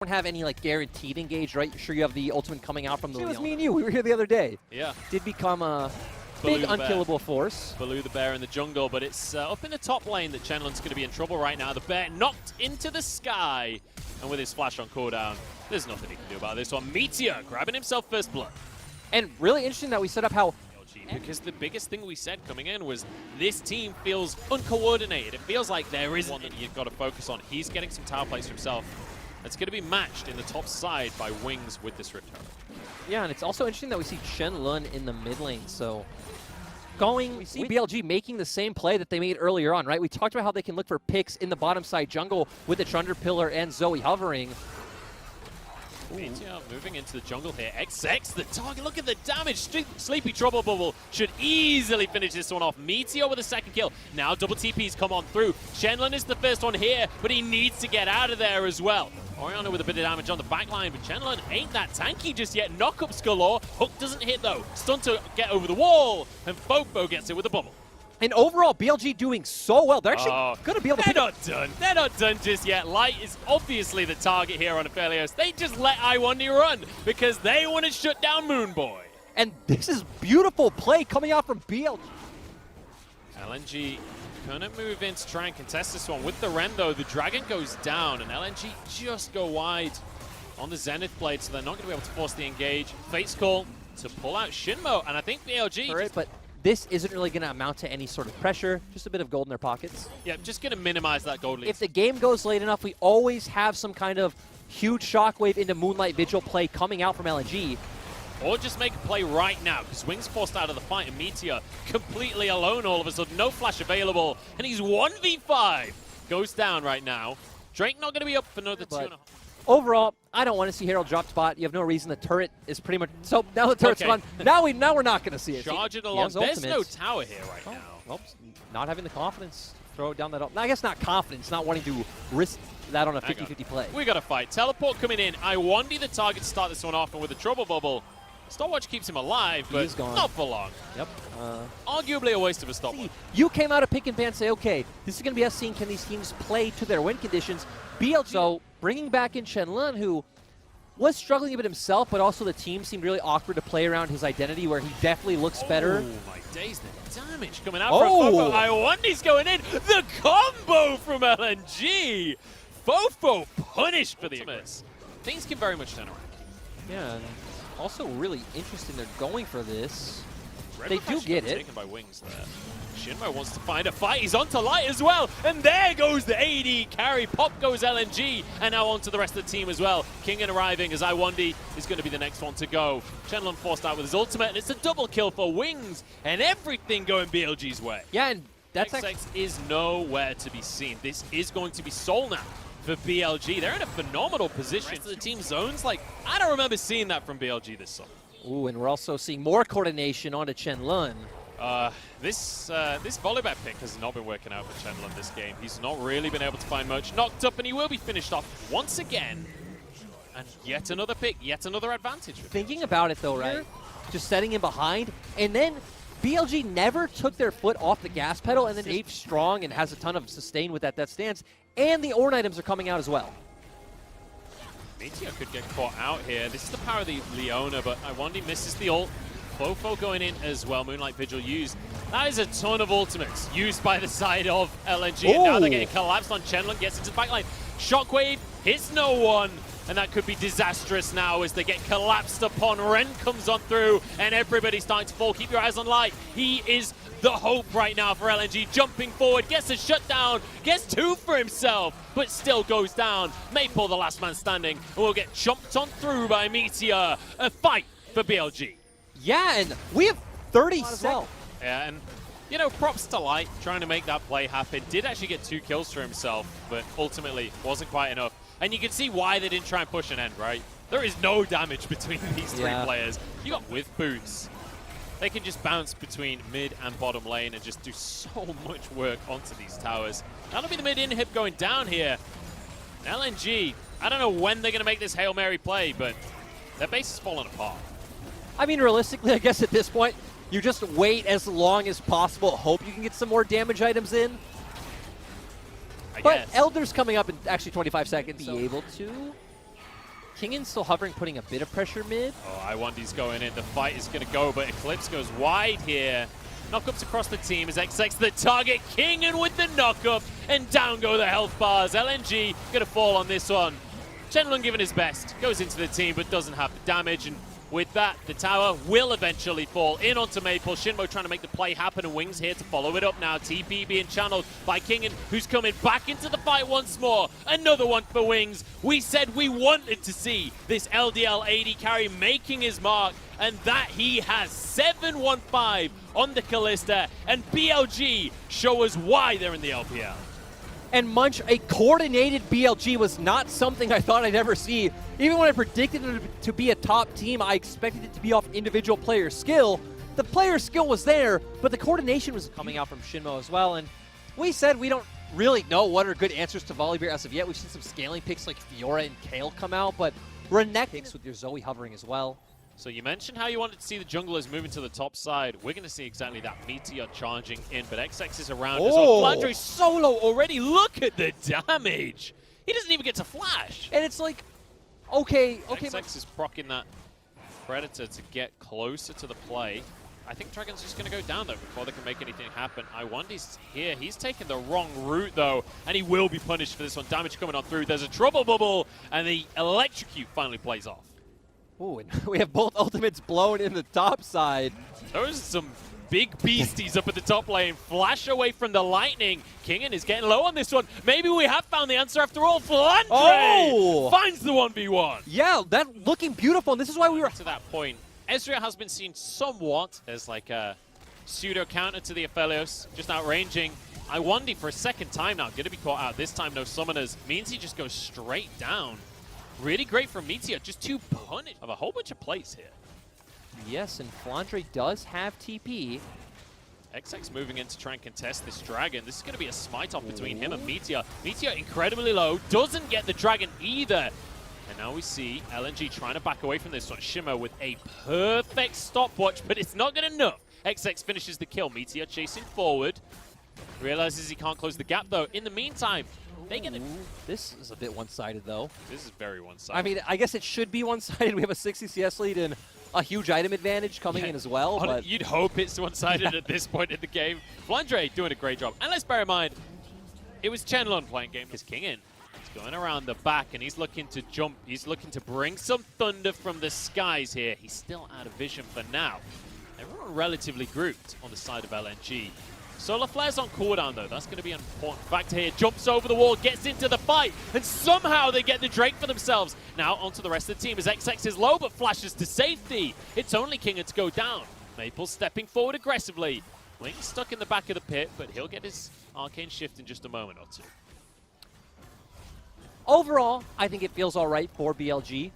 don't have any like guaranteed engage, right? You're sure you have the ultimate coming out from the. It was Leon. me and you. We were here the other day. Yeah. Did become a big unkillable force. Baloo the bear in the jungle, but it's up in the top lane that Chenlun's going to be in trouble right now. The bear knocked into the sky, and with his flash on cooldown, there's nothing he can do about this one. Meteor grabbing himself first blood. And really interesting that we set up how. Because the biggest thing we said coming in was this team feels uncoordinated. It feels like there is one that you've got to focus on. He's getting some tower plays for himself. It's going to be matched in the top side by Wings with this Rift Tower. Yeah, and it's also interesting that we see Chenlun in the mid lane. So we see BLG making the same play that they made earlier on, right? We talked about how they can look for picks in the bottom side jungle with the Chunder Pillar and Zoe hovering. Meteor moving into the jungle here. XX, the target. Look at the damage. Sleepy Trouble Bubble should easily finish this one off. Meteor with a second kill. Now double TPs come on through. Chenlun is the first one here, but he needs to get out of there as well. Oriana with a bit of damage on the backline, but Chenlun ain't that tanky just yet. Knockups galore. Hook doesn't hit though. Stun to get over the wall, and Fofo gets it with a bubble. And overall, BLG doing so well. They're actually going to be able to. They're not done. They're not done just yet. Light is obviously the target here on Aphelios. They just let I1D run because they want to shut down Moonboy. And this is beautiful play coming out from BLG. LNG gonna move in to try and contest this one. With the Ren though, the Dragon goes down and LNG just go wide on the Zenith blade, so they're not going to be able to force the engage. Fate's call to pull out Shinmo, and I think BLG... Right, but this isn't really going to amount to any sort of pressure, just a bit of gold in their pockets. Yeah, just going to minimize that gold lead. If the game goes late enough, we always have some kind of huge shockwave into Moonlight Vigil play coming out from LNG. Or just make a play right now, because Wings forced out of the fight, and Meteor completely alone all of a sudden. No flash available, and he's 1v5. Goes down right now. Drake not going to be up for another 2.5. Overall, I don't want to see Herald drop spot. You have no reason. The turret is pretty much... So now the turret's gone. Now we're not going to see it. Charge it along. There's no tower here right now. Well, not having the confidence to throw it down that... I guess not confidence, not wanting to risk that on a 50-50 play. We got to fight. Teleport coming in. I1D the target to start this one off, and with the Trouble Bubble, Stopwatch keeps him alive, but not for long. Yep. Arguably a waste of a stopwatch. You came out of pick and ban and say, okay, this is going to be us seeing can these teams play to their win conditions. BLG, so bringing back in Chenlun, who was struggling a bit himself, but also the team seemed really awkward to play around his identity, where he definitely looks better. Oh my days, the damage coming out from Fofo. I1D's going in. The combo from LNG. Fofo punished for the miss. Things can very much turn around. Yeah, and also really interesting they're going for this. Red they do get it. Taken by Wings there. Shinmo wants to find a fight. He's onto Light as well. And there goes the AD carry. Pop goes LNG. And now onto the rest of the team as well. Kingen arriving as I1D is going to be the next one to go. Chenlun forced out with his ultimate. And it's a double kill for Wings. And everything going BLG's way. Yeah, and that's XX is nowhere to be seen. This is going to be Soul now for BLG. They're in a phenomenal position. The team zones, like, I don't remember seeing that from BLG this summer. Ooh, and we're also seeing more coordination onto Chenlun. This Volibear pick has not been working out for Chenlun this game. He's not really been able to find much. Knocked up, and he will be finished off once again. And yet another pick, yet another advantage. Thinking about it, though, right? Just setting him behind, and then BLG never took their foot off the gas pedal, and then stayed strong and has a ton of sustain with that stance. And the Ornn items are coming out as well. Meteor could get caught out here. This is the power of the Leona, but I1D misses the ult. Fofo going in as well. Moonlight Vigil used. That is a ton of ultimates used by the side of LNG. And now they're getting collapsed on Chenlun. Gets into the backline. Shockwave hits no one. And that could be disastrous now as they get collapsed upon. Ren comes on through and everybody's starting to fall. Keep your eyes on Light. He is the hope right now for LNG. Jumping forward, gets a shutdown, gets two for himself, but still goes down. May pull the last man standing and will get chomped on through by Meteor. A fight for BLG. Yeah, and we have 30 seconds. Yeah, and you know, props to Light trying to make that play happen. Did actually get 2 kills for himself, but ultimately wasn't quite enough. And you can see why they didn't try and push an end, right? There is no damage between these three players. You got with boots. They can just bounce between mid and bottom lane and just do so much work onto these towers. That'll be the mid inhib going down here. LNG, I don't know when they're going to make this Hail Mary play, but their base is falling apart. I mean, realistically, I guess at this point, you just wait as long as possible, hope you can get some more damage items in. But Elder's coming up in actually 25 seconds. Be able to. Kingen's still hovering, putting a bit of pressure mid. Oh, iWandy's going in. The fight is going to go, but Eclipse goes wide here. Knockups across the team as XX the target. Kingen with the knockup, and down go the health bars. LNG going to fall on this one. Shenlong giving his best, goes into the team, but doesn't have the damage. And with that, the tower will eventually fall in onto Maple. Shinmo trying to make the play happen, and Wings here to follow it up now. TP being channeled by Kingen, who's coming back into the fight once more. Another one for Wings. We said we wanted to see this LDL AD carry making his mark, and that he has. 7-1-5 on the Kalista, and BLG show us why they're in the LPL. And Munch, a coordinated BLG was not something I thought I'd ever see. Even when I predicted it to be a top team, I expected it to be off individual player skill. The player skill was there, but the coordination was coming out from Shinmo as well. And we said we don't really know what are good answers to Volibear as of yet. We've seen some scaling picks like Fiora and Kale come out, but Renekton picks with your Zoe hovering as well. So you mentioned how you wanted to see the junglers moving to the top side. We're going to see exactly that. Meteor charging in, but XX is around as well. Flandre solo already. Look at the damage. He doesn't even get to flash. And it's like, okay. XX is proccing that Predator to get closer to the play. I think Dragon's just going to go down, though, before they can make anything happen. iWandy's here. He's taken the wrong route, though, and he will be punished for this one. Damage coming on through. There's a trouble bubble, and the electrocute finally plays off. Ooh, and we have both ultimates blown in the top side. Those are some big beasties up at the top lane. Flash away from the lightning. Kingen is getting low on this one. Maybe we have found the answer after all. Flandre finds the 1v1. Yeah, that looking beautiful, and this is why we were... To that point, Ezreal has been seen somewhat as like a pseudo counter to the Aphelios, just outranging. iWandy for a second time now, going to be caught out. This time no summoners. Means he just goes straight down. Really great from Meteor, just to punish of a whole bunch of plays here. Yes, and Flandre does have TP. XX moving in to try and contest this dragon. This is going to be a smite off between him and Meteor. Meteor incredibly low, doesn't get the dragon either. And now we see LNG trying to back away from this one. Shimmer with a perfect stopwatch, but it's not good enough. XX finishes the kill. Meteor chasing forward. Realizes he can't close the gap, though. In the meantime, they get it. This is a bit one-sided, though. This is very one-sided. I mean, I guess it should be one-sided. We have a 60 CS lead and a huge item advantage coming in as well. But you'd hope it's one-sided at this point in the game. Flandre doing a great job. And let's bear in mind, it was Chenlong playing game because Kingen is going around the back and he's looking to jump. He's looking to bring some thunder from the skies here. He's still out of vision for now. Everyone relatively grouped on the side of LNG. Solar Flare's on cooldown, though. That's going to be an important factor here. Jumps over the wall, gets into the fight, and somehow they get the Drake for themselves. Now onto the rest of the team as XX is low, but flashes to safety. It's only Kinger to go down. Maple stepping forward aggressively. Wings stuck in the back of the pit, but he'll get his arcane shift in just a moment or two. Overall, I think it feels all right for BLG.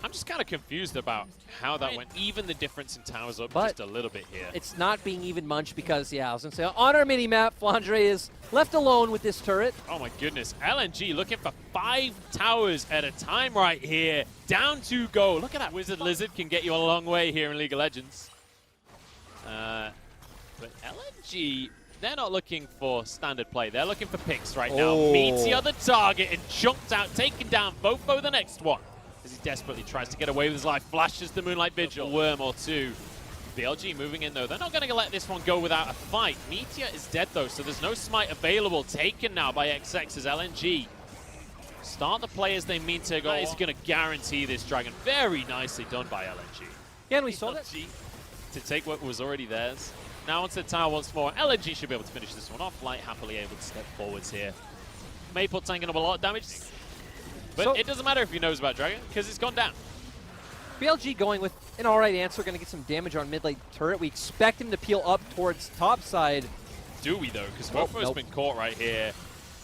I'm just kind of confused about how that went. Even the difference in towers up but just a little bit here. It's not being even Munch because, yeah, I was going to say, on our mini-map, Flandre is left alone with this turret. Oh my goodness. LNG looking for 5 towers at a time right here. Down to go. Look at that. Wizard Lizard can get you a long way here in League of Legends. But LNG, they're not looking for standard play. They're looking for picks right now. Meteor the target and jumped out, taking down Fofo the next one. As he desperately tries to get away with his life, flashes the Moonlight Vigil. A worm or two. BLG moving in, though. They're not going to let this one go without a fight. Meteor is dead, though, so there's no smite available. Taken now by XX as LNG start the play as they mean to go. That is going to guarantee this dragon. Very nicely done by LNG. Yeah, and we saw that. To take what was already theirs. Now onto the tower once more. LNG should be able to finish this one off. Light happily able to step forwards here. Maple tanking up a lot of damage. But so, it doesn't matter if he knows about Dragon, because it's gone down. BLG going with an alright answer, going to get some damage on mid-lane turret. We expect him to peel up towards top side. Do we, though? Because Fofo's been caught right here.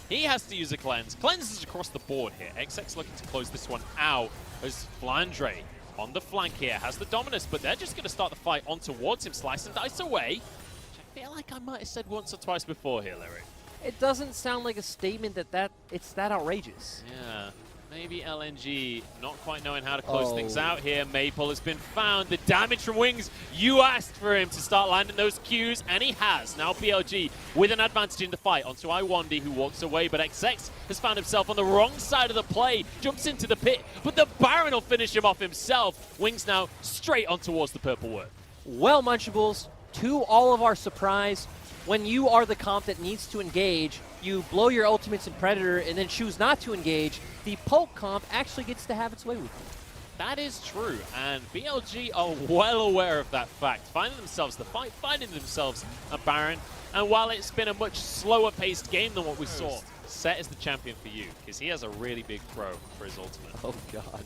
He has to use a cleanse. Cleanse is across the board here. XX looking to close this one out as Flandre on the flank here has the dominance, but they're just going to start the fight on towards him. Slice and dice away. Which I feel like I might have said once or twice before here, Larry. It doesn't sound like a statement that it's that outrageous. Yeah. Maybe LNG not quite knowing how to close things out here. Maple has been found. The damage from Wings, you asked for him to start landing those Qs, and he has. Now BLG with an advantage in the fight onto I1D, who walks away, but XX has found himself on the wrong side of the play, jumps into the pit, but the Baron will finish him off himself. Wings now straight on towards the purple word. Well, Munchables, to all of our surprise, when you are the comp that needs to engage, you blow your ultimates in Predator and then choose not to engage, the poke comp actually gets to have its way with you. That is true, and BLG are well aware of that fact, finding themselves the fight, finding themselves a Baron, and while it's been a much slower paced game than what we saw, Set is the champion for you, because he has a really big throw for his ultimate. Oh god.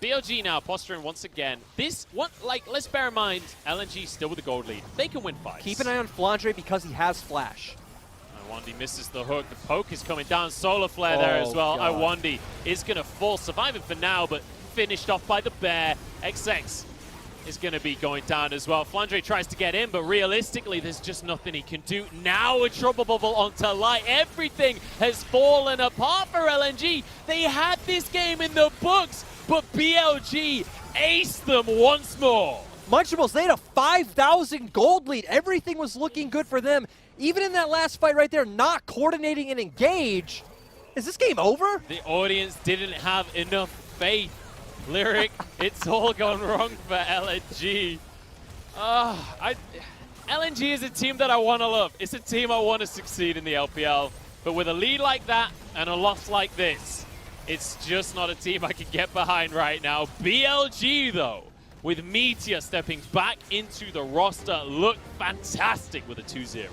BLG now posturing once again. This one, like, let's bear in mind, LNG still with the gold lead. They can win fights. Keep an eye on Flandre because he has flash. I1D misses the hook. The poke is coming down. Solar Flare there as well. I1D is going to fall, surviving for now, but finished off by the bear. XX is going to be going down as well. Flandre tries to get in, but realistically, there's just nothing he can do. Now a trouble bubble onto Light. Everything has fallen apart for LNG. They had this game in the books, but BLG aced them once more. Munchables, they had a 5,000 gold lead. Everything was looking good for them. Even in that last fight right there, not coordinating and engage. Is this game over? The audience didn't have enough faith. Lyric, it's all gone wrong for LNG. LNG is a team that I want to love. It's a team I want to succeed in the LPL. But with a lead like that and a loss like this, it's just not a team I can get behind right now. BLG, though, with Meteor stepping back into the roster, look fantastic with a 2-0.